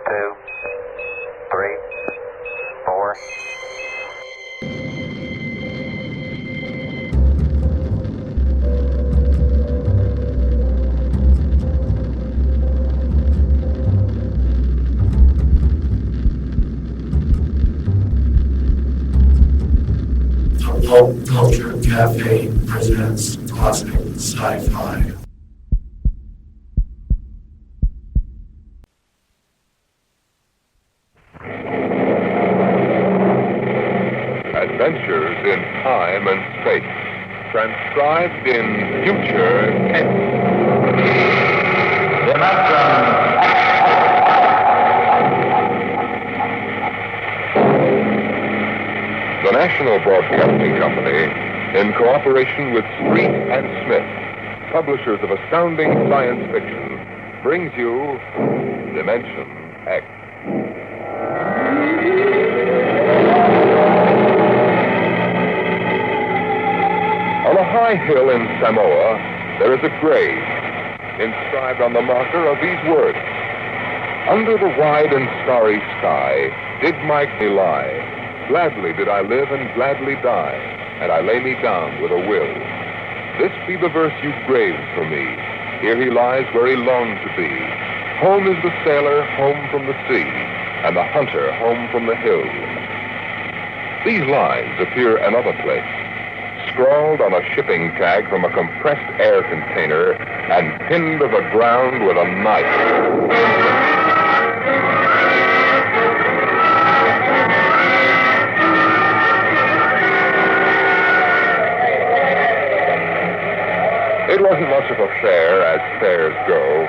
2, 3, 4. Pulp Culture Cafe presents classic sci-fi. Adventures in time and space, transcribed in future tense. The National Broadcasting Company, in cooperation with Street and Smith, publishers of astounding science fiction, brings you Dimension X. On a high hill in Samoa, there is a grave inscribed on the marker of these words: "Under the wide and starry sky did my lie. Gladly did I live and gladly die, and I lay me down with a will. This be the verse you graved for me. Here he lies where he longed to be. Home is the sailor home from the sea, and the hunter home from the hill." These lines appear another place, scrawled on a shipping tag from a compressed air container and pinned to the ground with a knife. It wasn't much of a fair, as fairs go.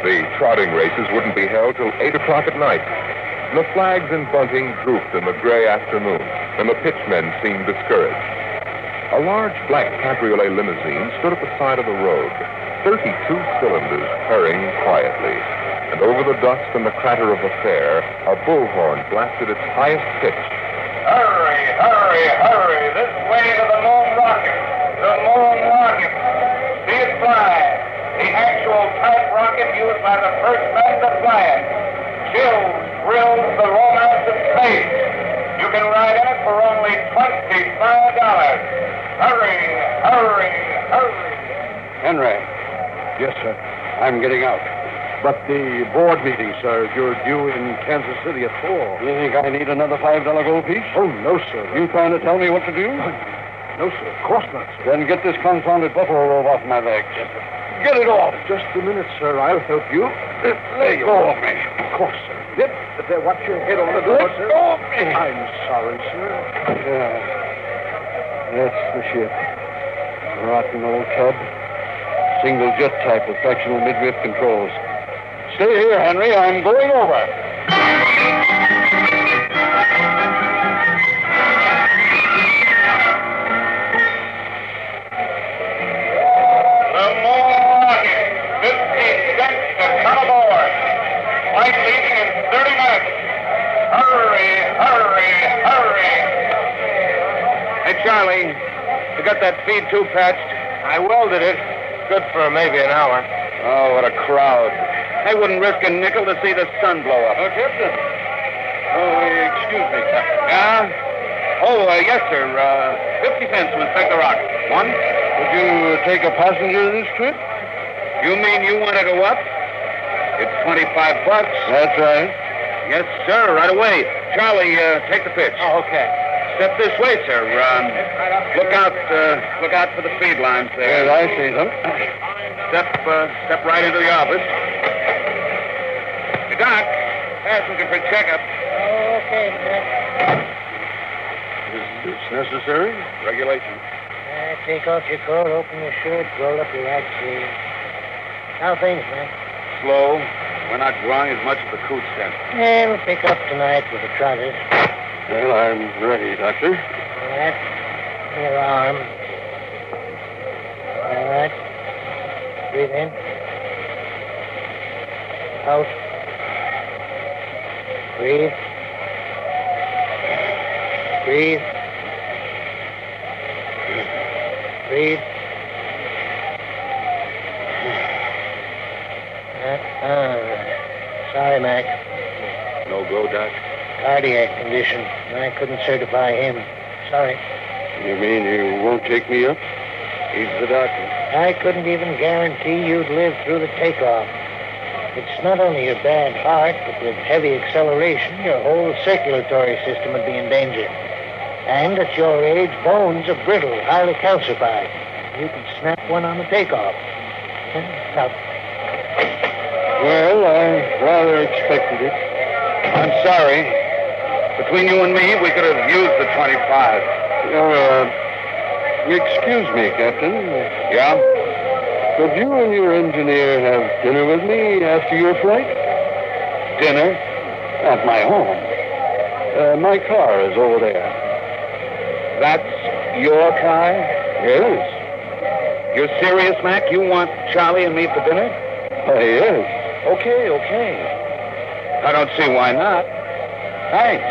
The trotting races wouldn't be held till 8 o'clock at night. And the flags and bunting drooped in the gray afternoon, and the pitchmen seemed discouraged. A large black cabriolet limousine stood at the side of the road, 32 cylinders purring quietly. And over the dust and the clatter of the fair, a bullhorn blasted its highest pitch. "Hurry, hurry, hurry, this way to the moon rocket, the moon rocket. See it fly, the actual type rocket used by the first men to fly it. Chills, thrills, the romance of space. You can ride in it for only $25. Hurry, hurry, hurry." Henry. Yes, sir. I'm getting out. But the board meeting, sir, you're due in Kansas City at 4. You think I need another $5 gold piece? Oh, no, sir. You trying to tell me what to do? No, sir. Of course not, sir. Then get this confounded buffalo robe off my legs. Get it off. Just a minute, sir. I'll help you. Let go of me. Of course, sir. Yep. There, watch your head on the door, Let sir. go of me. I'm sorry, sir. Yeah. That's the ship. Rotten old tub. Single jet type with fractional midriff controls. Stay here, Henry. I'm going over. The moon rocket, 50 cents to come aboard. Flight leaving in 30 minutes. Hurry, hurry, hurry. Hey, Charlie, you got that feed tube patched? I welded it. Good for maybe an hour. Oh, what a crowd. I wouldn't risk a nickel to see the sun blow up. Oh, Captain. Oh, excuse me, Captain. Yeah? Oh, yes, sir. 50 cents to inspect the rocket. One? Would you take a passenger this trip? You mean you want to go up? It's $25. That's right. Yes, sir, right away. Charlie, take the pitch. Oh, okay. Step this way, sir. Look out for the feed lines there. Yes, I see them. Step right into the office. Hey, Doc, passenger for checkup. Okay, Mac. Is this necessary? Regulation. Take off your coat, open your shirt, roll up your rack sleeves. How things, man? Slow. We're not drawing as much as the coot stent. Yeah, we'll pick up tonight with the trotters. Well, I'm ready, Doctor. All right. Your arm. All right. Breathe in. Out. Breathe. Breathe. Breathe. Sorry, Mac. No go, Doc? Cardiac condition. I couldn't certify him. Sorry. You mean you won't take me up? He's the doctor. I couldn't even guarantee you'd live through the takeoff. It's not only your bad heart, but with heavy acceleration, your whole circulatory system would be in danger. And at your age, bones are brittle, highly calcified. You could snap one on the takeoff. Now, Well, I rather expected it. I'm sorry. Between you and me, we could have used the 25. Excuse me, Captain. Yeah? Could you and your engineer have dinner with me after your flight? Dinner? At my home. My car is over there. That's your car? Yes? You're serious, Mac? You want Charlie and me for dinner? Yes. Okay. I don't see why not. Thanks.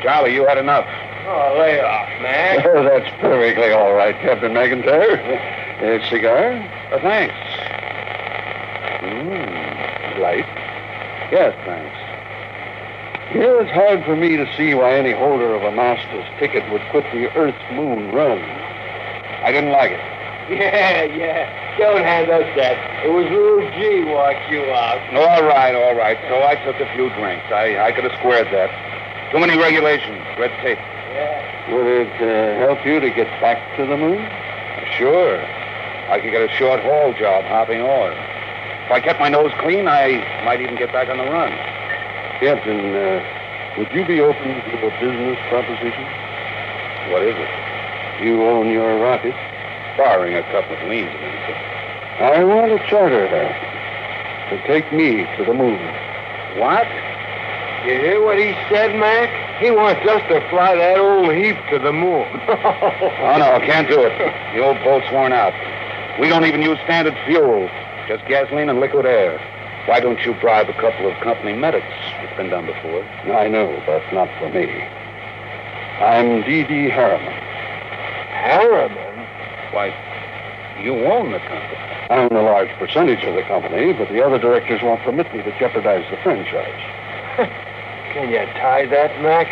Charlie, you had enough. Oh, lay off, Mac. Oh, that's perfectly all right, Captain McIntyre. A cigar? Thanks. Light? Yes, thanks. Yeah, it's hard for me to see why any holder of a master's ticket would quit the Earth-Moon run. I didn't like it. Yeah. Don't hand us that. It was little G walked you out. All right. So I took a few drinks. I could have squared that. Too many regulations, red tape. Yeah. Would it help you to get back to the moon? Sure. I could get a short haul job hopping oil. If I kept my nose clean, I might even get back on the run. Captain, would you be open to a business proposition? What is it? You own your rocket. Barring a couple of liens and anything. I want a charter her to take me to the moon. What? You hear what he said, Mac? He wants us to fly that old heap to the moon. Oh, no, can't do it. The old boat's worn out. We don't even use standard fuel. Just gasoline and liquid air. Why don't you bribe a couple of company medics? It's been done before. I know, but not for me. I'm D.D. Harriman. Harriman? Why, you own the company. I own a large percentage of the company, but the other directors won't permit me to jeopardize the franchise. Can you tie that, Mac?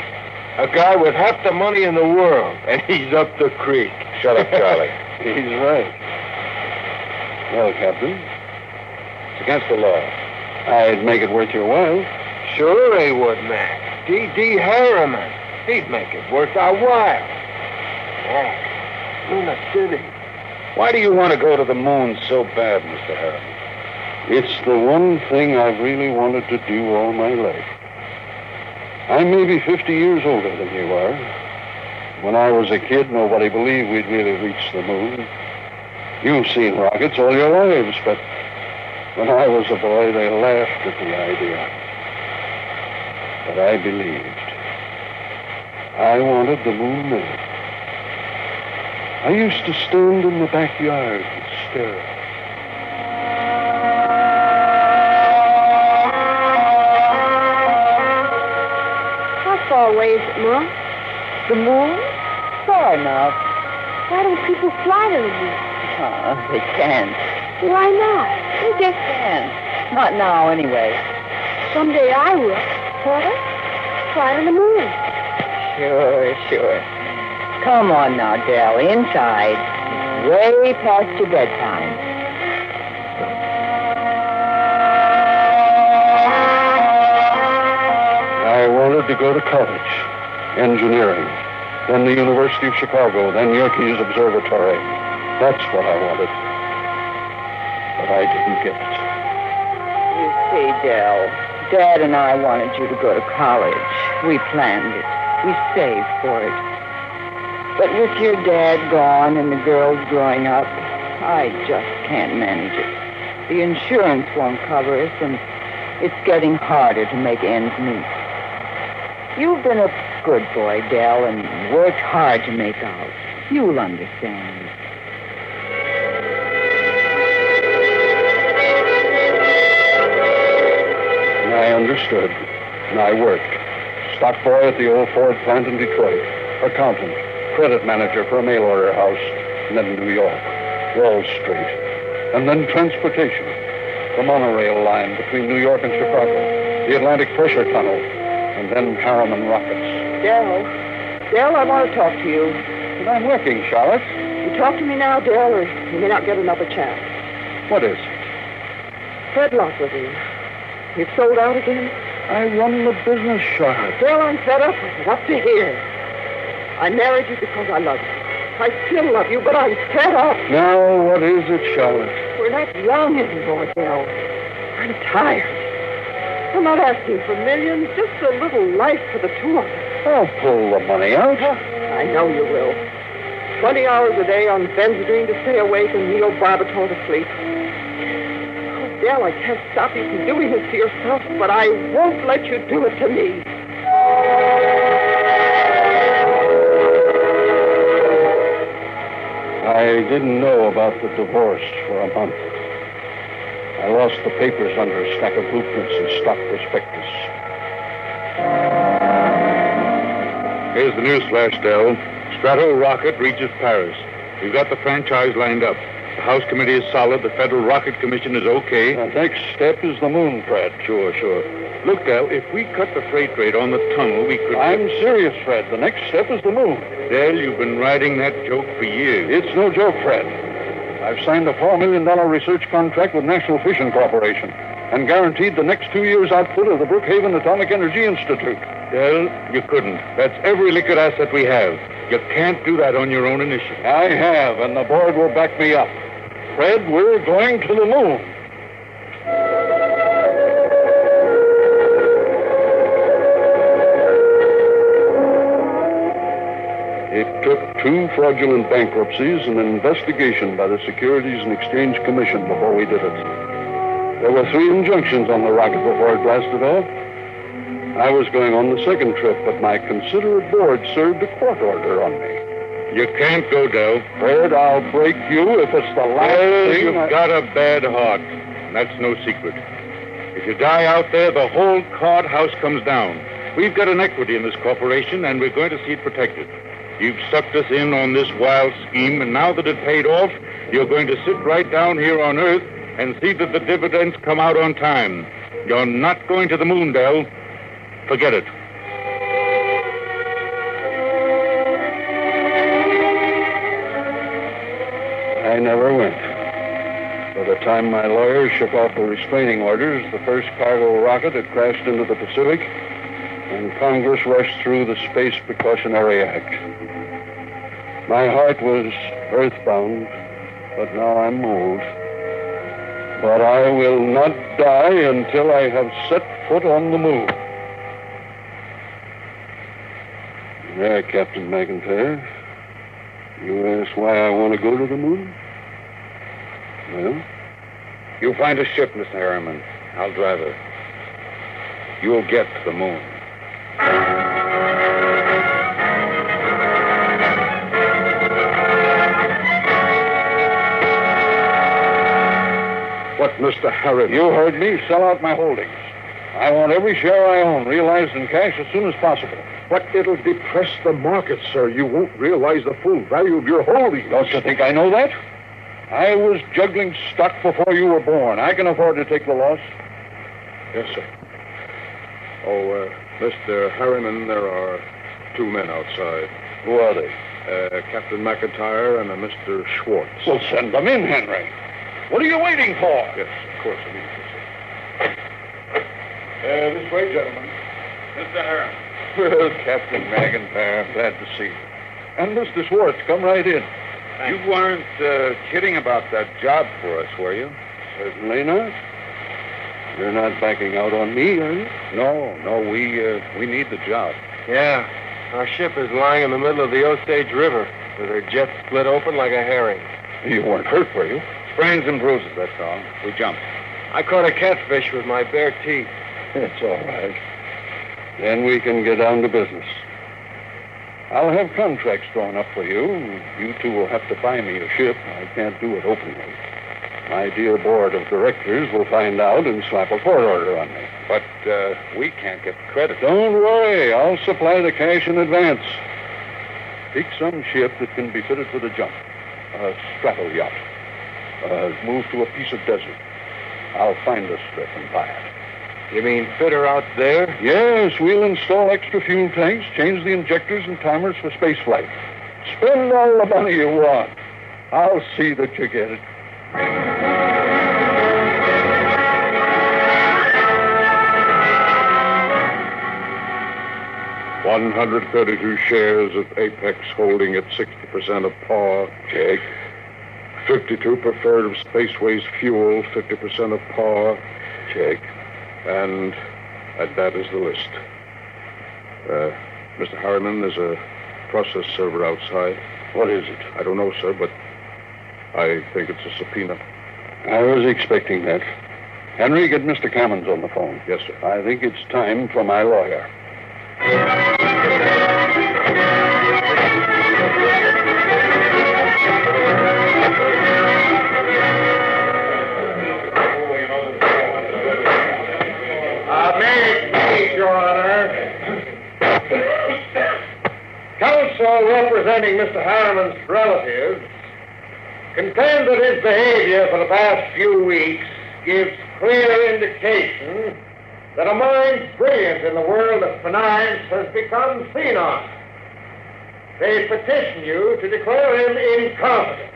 A guy with half the money in the world, and he's up the creek. Shut up, Charlie. He's right. Well, Captain, It's against the law. I'd make it worth your while. Sure he would, Mac. D.D. Harriman. He'd make it worth our while. Mac, Luna City. Why do you want to go to the moon so bad, Mr. Harriman? It's the one thing I've really wanted to do all my life. I'm maybe 50 years older than you are. When I was a kid, nobody believed we'd really reach the moon. You've seen rockets all your lives, but when I was a boy, they laughed at the idea. But I believed. I wanted the moon then. I used to stand in the backyard and stare. How far away is it, Mom? The moon? Far enough. Why don't people fly to the moon? They can't. Why not? They just can't. Not now, anyway. Someday I will. What? Fly to the moon. Sure. Come on now, Dell. Inside. Way past your bedtime. I wanted to go to college, engineering, then the University of Chicago, then Yerkes Observatory. That's what I wanted. But I didn't get it. You see, Dell, Dad and I wanted you to go to college. We planned it. We saved for it. But with your dad gone and the girls growing up, I just can't manage it. The insurance won't cover us, and it's getting harder to make ends meet. You've been a good boy, Dell, and worked hard to make out. You'll understand. I understood. And I worked. Stock boy at the old Ford plant in Detroit. Accountant. Credit manager for a mail order house. And then New York. Wall Street. And then transportation. The monorail line between New York and Chicago. The Atlantic pressure tunnel. And then Harriman rockets. Dell, I want to talk to you. But I'm working, Charlotte. You talk to me now, Dell, or you may not get another chance. What is? Fred Lockwood. You've sold out again? I run the business, Charlotte. Dell, I'm fed up with it. What to hear? I married you because I love you. I still love you, but I'm fed up. Now, what is it, Charlotte? We're not young anymore, Dell. I'm tired. I'm not asking for millions, just a little life for the two of us. I'll pull the money out. I know you will. 20 hours a day on benzodrine to stay awake and neobarbital to sleep. Oh, Dell, I can't stop you from doing this to yourself, but I won't let you do it to me. I didn't know about the divorce for a month. I lost the papers under a stack of blueprints and stock prospectus. Here's the news flash, Dell. Strato rocket reaches Paris. We've got the franchise lined up. The House Committee is solid. The Federal Rocket Commission is okay. The next step is the moon, Fred. Sure. Look, Dell, if we cut the freight rate on the tunnel, we could... I'm serious, Fred. The next step is the moon. Dell, you've been riding that joke for years. It's no joke, Fred. I've signed a $4 million research contract with National Fission Corporation and guaranteed the next 2 years' output of the Brookhaven Atomic Energy Institute. Dell, you couldn't. That's every liquid asset we have. You can't do that on your own initiative. I have, and the board will back me up. Fred, we're going to the moon. It took 2 fraudulent bankruptcies and an investigation by the Securities and Exchange Commission before we did it. There were 3 injunctions on the rocket before it blasted off. I was going on the second trip, but my considerate board served a court order on me. You can't go, Dell. Fred, I'll break you if it's the last thing. You've got a bad heart. And that's no secret. If you die out there, the whole card house comes down. We've got an equity in this corporation, and we're going to see it protected. You've sucked us in on this wild scheme, and now that it paid off, you're going to sit right down here on Earth and see that the dividends come out on time. You're not going to the moon, Dell. Forget it. I never went. By the time my lawyers shook off the restraining orders, the first cargo rocket had crashed into the Pacific, and Congress rushed through the Space Precautionary Act. My heart was earthbound, but now I'm moved. But I will not die until I have set foot on the moon. There, Captain McIntyre. You asked why I want to go to the moon? Well? You find a ship, Mr. Harriman. I'll drive her. You'll get to the moon. What, Mr. Harriman? You heard me. Sell out my holdings. I want every share I own realized in cash as soon as possible. But it'll depress the market, sir. You won't realize the full value of your holdings. Don't you think I know that? I was juggling stock before you were born. I can afford to take the loss. Yes, sir. Oh, Mr. Harriman, there are 2 men outside. Who are they? Captain McIntyre and a Mr. Schwartz. Well, send them in, Henry. What are you waiting for? Yes, of course, immediately, sir. This way, gentlemen. Mr. Harriman. Well, Captain McIntyre, glad to see you. And Mr. Schwartz, come right in. You weren't kidding about that job for us, were you? Certainly not. You're not backing out on me, are you? No, we need the job. Yeah. Our ship is lying in the middle of the Osage River with her jet split open like a herring. You weren't hurt, were you? Sprains and bruises, that's all. We jumped. I caught a catfish with my bare teeth. It's all right. Then we can get down to business. I'll have contracts drawn up for you. You two will have to buy me a ship. I can't do it openly. My dear board of directors will find out and slap a court order on me. But we can't get credit. Don't worry. I'll supply the cash in advance. Pick some ship that can be fitted for the jump. A straddle yacht. Move to a piece of desert. I'll find a strip and buy it. You mean fit her out there? Yes, we'll install extra fuel tanks, change the injectors and timers for space flight. Spend all the money you want. I'll see that you get it. $132 shares of Apex holding at 60% of par. Check. 52 preferred of Spaceways Fuel, 50% of par. Check. And that is the list. Mr. Harriman, there's a process server outside. What is it? I don't know, sir, but I think it's a subpoena. I was expecting that. Henry, get Mr. Cammons on the phone. Yes, sir. I think it's time for my lawyer. Your Honor. Counsel representing Mr. Harriman's relatives contend that his behavior for the past few weeks gives clear indication that a mind brilliant in the world of finance has become senile. They petition you to declare him incompetent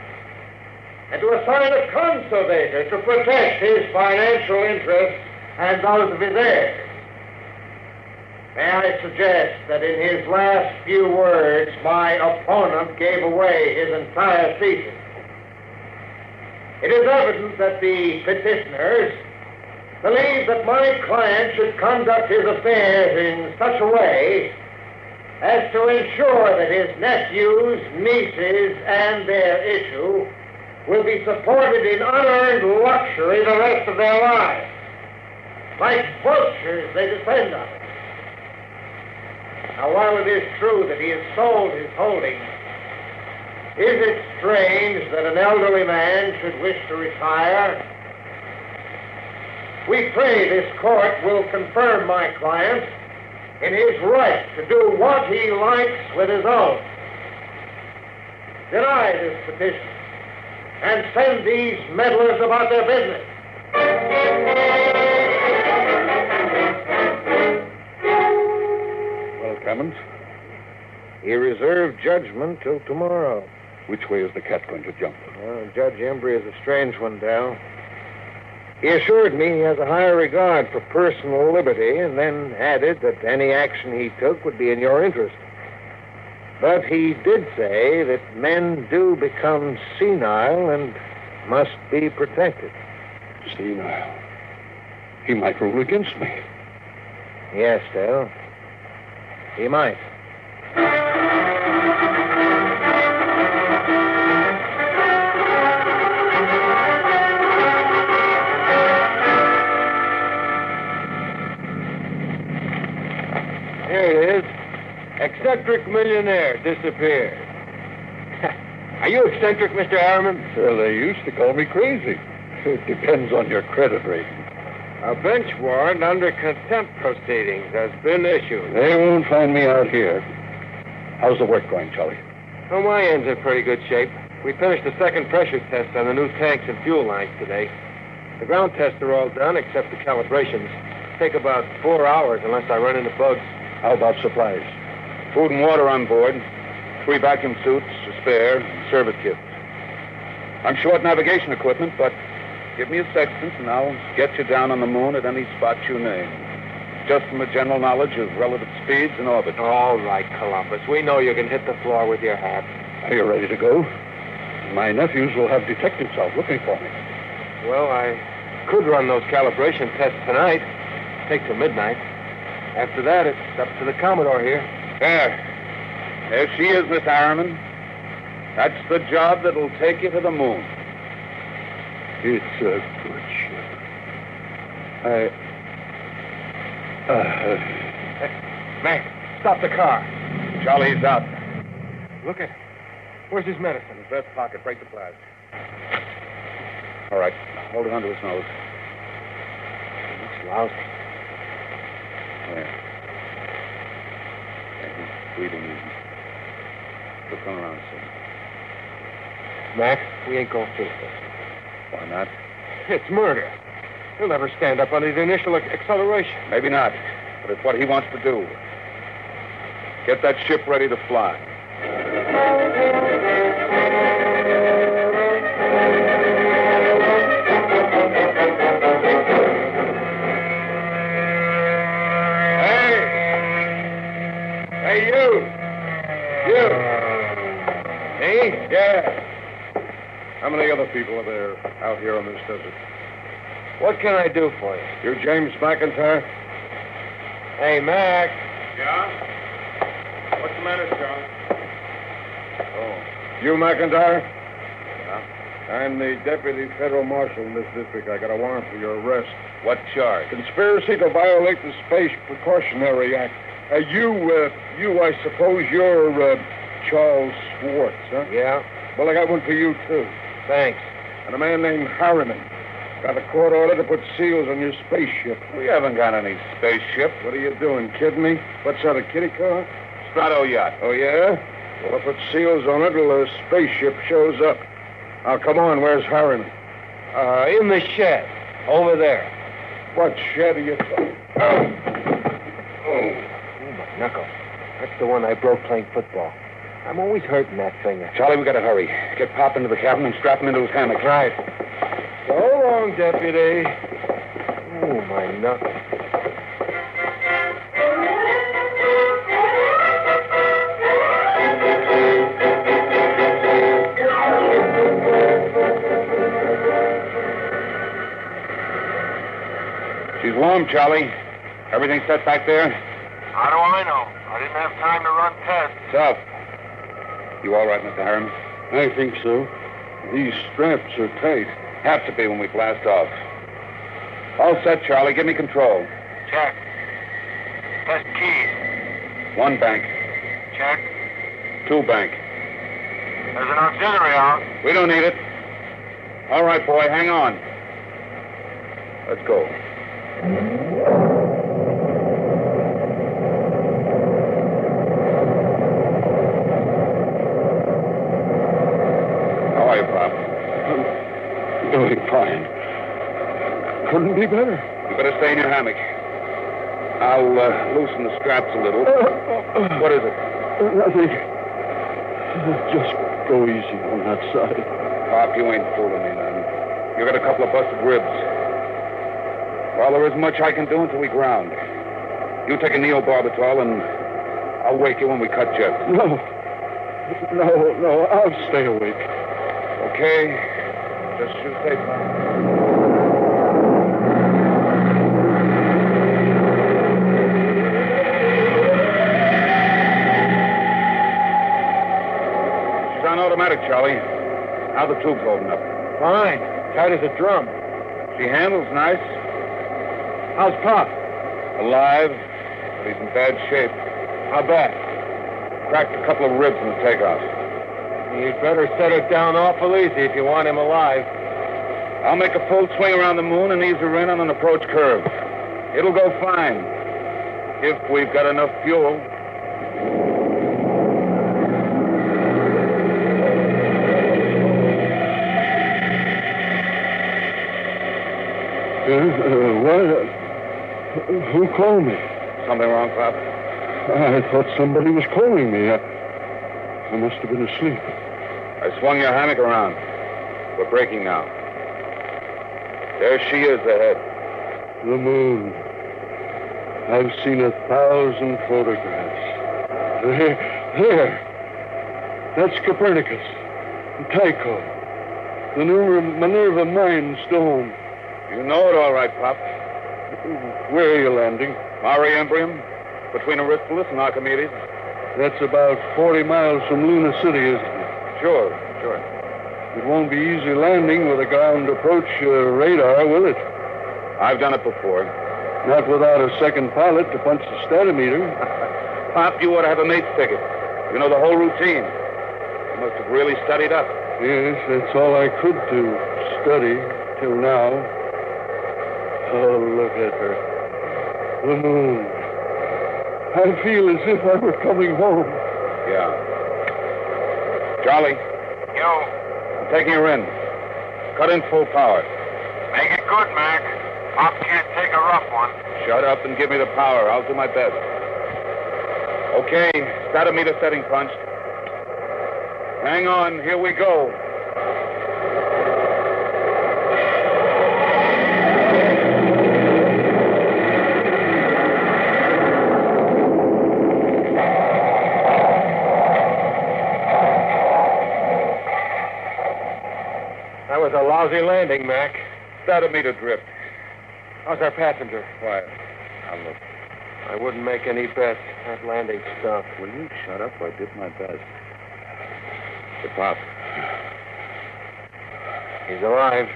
and to assign a conservator to protect his financial interests and those of his heirs. May I suggest that in his last few words, my opponent gave away his entire thesis. It is evident that the petitioners believe that my client should conduct his affairs in such a way as to ensure that his nephews, nieces, and their issue will be supported in unearned luxury the rest of their lives. Like vultures, they depend on it. Now, while it is true that he has sold his holdings, is it strange that an elderly man should wish to retire? We pray this court will confirm my client in his right to do what he likes with his own. Deny this petition and send these meddlers about their business. Cammons? He reserved judgment till tomorrow. Which way is the cat going to jump? Judge Embry is a strange one, Dal. He assured me he has a higher regard for personal liberty and then added that any action he took would be in your interest. But he did say that men do become senile and must be protected. Senile? He might rule against me. Yes, Dale. He might. Here it is. Eccentric millionaire disappeared. Are you eccentric, Mr. Harriman? Well, they used to call me crazy. It depends on your credit rating. A bench warrant under contempt proceedings has been issued. They won't find me out here. How's the work going, Charlie? Well, my end's in pretty good shape. We finished the second pressure test on the new tanks and fuel lines today. The ground tests are all done except the calibrations. Take about 4 hours unless I run into bugs. How about supplies? Food and water on board. 3 vacuum suits, a spare, and service kits. I'm short navigation equipment, but give me a sextant and I'll get you down on the moon at any spot you name. Just from a general knowledge of relative speeds and orbit. All right, Columbus. We know you can hit the floor with your hat. Are you ready to go? My nephews will have detectives out looking for me. Well, I could run those calibration tests tonight. Take till midnight. After that, it's up to the Commodore here. There she is, Miss Harriman. That's the job that'll take you to the moon. It's a good ship. Mac, stop the car. Charlie's out. Look at him. Where's his medicine? In his vest pocket. Break the flask. All right. Hold it under his nose. Looks lousy. Yeah. Yeah, he's breathing easy. We'll come around soon. Mac, we ain't going through this. Why not? It's murder. He'll never stand up under the initial acceleration. Maybe not, but it's what he wants to do. Get that ship ready to fly. Hey, you! Me? Yeah. How many other people are there out here on this desert? What can I do for you? You James McIntyre? Hey, Mac. Yeah? What's the matter, Charlie? Oh. You McIntyre? Yeah? I'm the deputy federal marshal in this district. I got a warrant for your arrest. What charge? Conspiracy to violate the Space Precautionary Act. You, I suppose you're Charles Schwartz, huh? Yeah? Well, I got one for you, too. Thanks. And a man named Harriman. Got a court order to put seals on your spaceship. We haven't got any spaceship. What are you doing, kidding me? What's that, a kiddie car? Strato yacht. Oh, yeah? Well, if put seals on it till the spaceship shows up. Now, come on, where's Harriman? In the shed. Over there. What shed are you talking? Oh, my knuckle. That's the one I broke playing football. I'm always hurting that finger. Charlie, we gotta hurry. Get Pop into the cabin and strap him into his hammock. Right. So long, deputy. Oh, my knuckle. She's warm, Charlie. Everything set back there? How do I know? I didn't have time to run tests. So, you all right, Mr. Harriman? I think so. These straps are tight. Have to be when we blast off. All set, Charlie. Give me control. Check. Test keys. 1 bank. Check. 2 bank. There's an auxiliary out. We don't need it. All right, boy, hang on. Let's go. How are you, Pop? Doing fine. Couldn't be better. You better stay in your hammock. I'll loosen the straps a little. What is it? Nothing. Just go easy on that side. Pop, you ain't fooling me, man. You got a couple of busted ribs. Well, there isn't much I can do until we ground. You take a neobarbital and I'll wake you when we cut jet. No, I'll stay awake. Okay. Just you say, Pop. Automatic, Charlie. How the tube's holding up? Fine. Tight as a drum. She handles nice. How's Pop? Alive, but he's in bad shape. How bad? Cracked a couple of ribs in the takeoff. You'd better set it down awful easy if you want him alive. I'll make a full swing around the moon and ease her in on an approach curve. It'll go fine. If we've got enough fuel. What? Who called me? Something wrong, Pop? I thought somebody was calling me. I must have been asleep. I swung your hammock around. We're breaking now. There she is ahead. The moon. I've seen 1,000 photographs. There. That's Copernicus. Tycho. The new Minerva Mines dome. You know it all right, Pop. Where are you landing? Mare Imbrium, between Aristoteles and Archimedes. That's about 40 miles from Luna City, isn't it? Sure. It won't be easy landing with a ground approach radar, will it? I've done it before. Not without a second pilot to punch the statometer. Pop, you ought to have a mate's ticket. You know the whole routine. You must have really studied up. Yes, that's all I could do, study. till now. Oh, look at her. The moon. I feel as if I were coming home. Yeah. Charlie, Yo, I'm taking her in. Cut in full power. make it good, Mac. Pop can't take a rough one. Shut up and give me the power. I'll do my best. Okay, statometer setting punched. Hang on, here we go. That was a lousy landing, Mac. Statometer drift. How's our passenger? Quiet. I'll look. I wouldn't make any bets. That landing stunk. Will you shut up? I did my best. Hey, Pop. He's alive.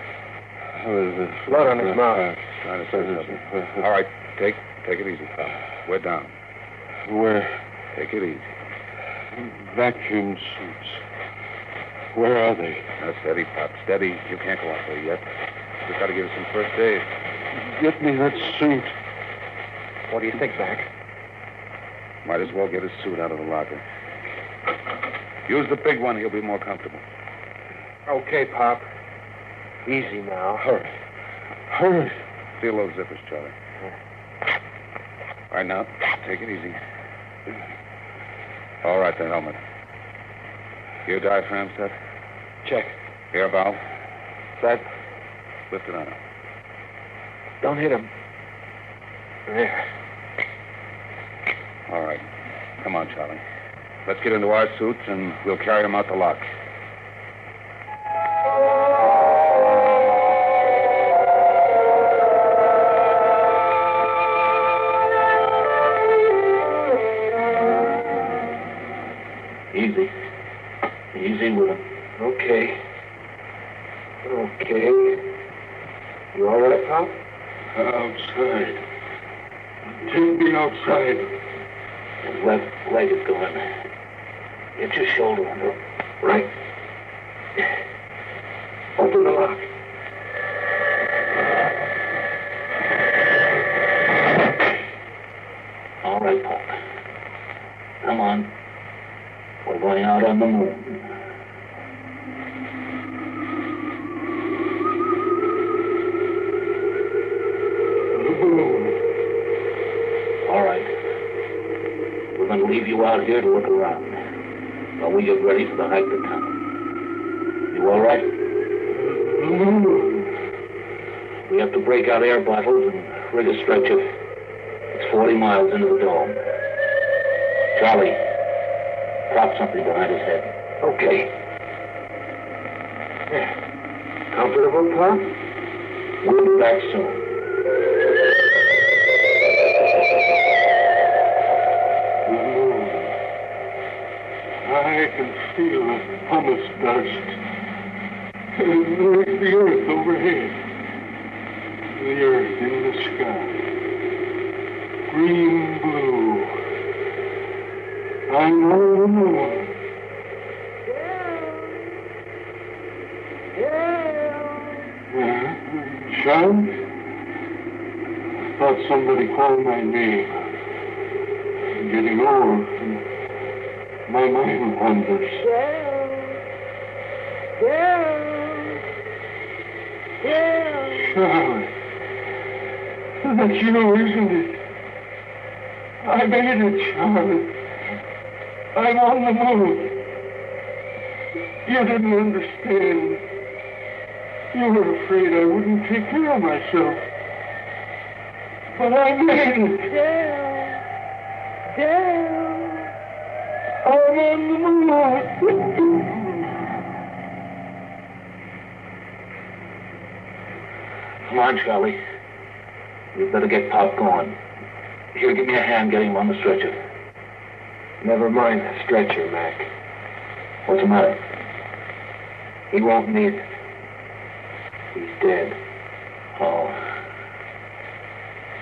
Blood on his mouth. Trying to say something. All right, take it easy, Pop. We're down. Where? Take it easy. Vacuum suits. Where are they? Now, steady, Pop. Steady. You can't go out there yet. We've got to give you some first aid. Get me that suit. What do you think, Mac? Might as well get his suit out of the locker. Use the big one. He'll be more comfortable. Okay, Pop. Easy now. Hurry. Hurry. Feel those zippers, Charlie. All right, now, take it easy. All right, the helmet. Your diaphragm set? Check. Air valve? Set. Lift it on. Don't hit him. There. All right. Come on, Charlie. Let's get into our suits, and we'll carry him out the lock. Easy. Easy with him. Okay. Okay. You all right, Pop? Outside. Take me outside. His left leg is going. Get your shoulder under. Right. Open the lock. All right, Pop. Come on. We're going out on the moon. All right. We're going to leave you out here to look around while we get ready for the hike to town. You all right? We have to break out air bottles and rig a stretcher. It's 40 miles into the dome. Charlie, drop something behind his head. Okay. Comfortable, Pop? We'll be back soon. I can feel the pumice dust. There's the earth overhead. The earth in the sky. Green blue. I know the moon. Sean? I thought somebody called my name. I'm getting old. My mind wanders. Charlie. That's you, isn't it? I made it, Charlie. I'm on the moon. You didn't understand. You were afraid I wouldn't take care of myself. But I made it. I'm on the moon. Come on, Charlie. We'd better get Pop going. Here, give me a hand getting him on the stretcher. Never mind the stretcher, Mac. What's the matter? He won't need it. He's dead. Oh.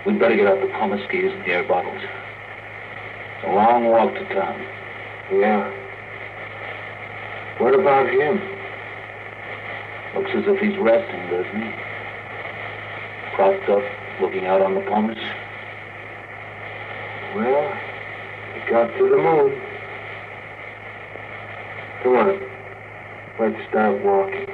We'd better get out the pumice skis and the air bottles. It's a long walk to town. Yeah. What about him? Looks as if he's resting, doesn't he? propped up, looking out on the pumice. Well, we got to the moon. Come on, let's start walking.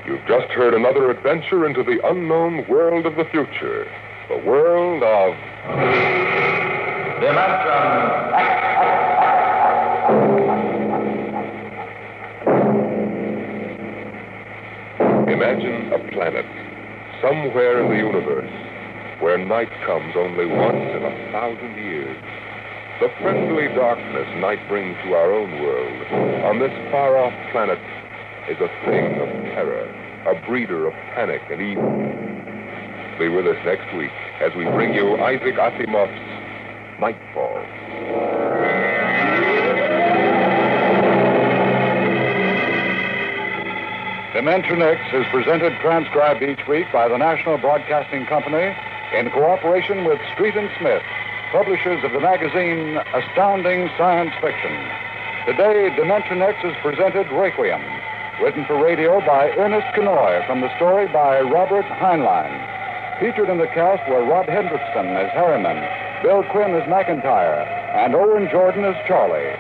You've just heard another adventure into the unknown world of the future. The world of... Imagine a planet somewhere in the universe where night comes only once in 1,000 years. The friendly darkness night brings to our own world on this far-off planet is a thing of terror, a breeder of panic and evil. Be with us next week as we bring you Isaac Asimov's Nightfall. Dimension X is presented transcribed each week by the National Broadcasting Company in cooperation with Street & Smith, publishers of the magazine Astounding Science Fiction. Today, Dimension X is presented Requiem, written for radio by Ernest Kenoy from the story by Robert Heinlein. Featured in the cast were Rod Hendrickson as Harriman, Bill Quinn as McIntyre, and Owen Jordan as Charlie.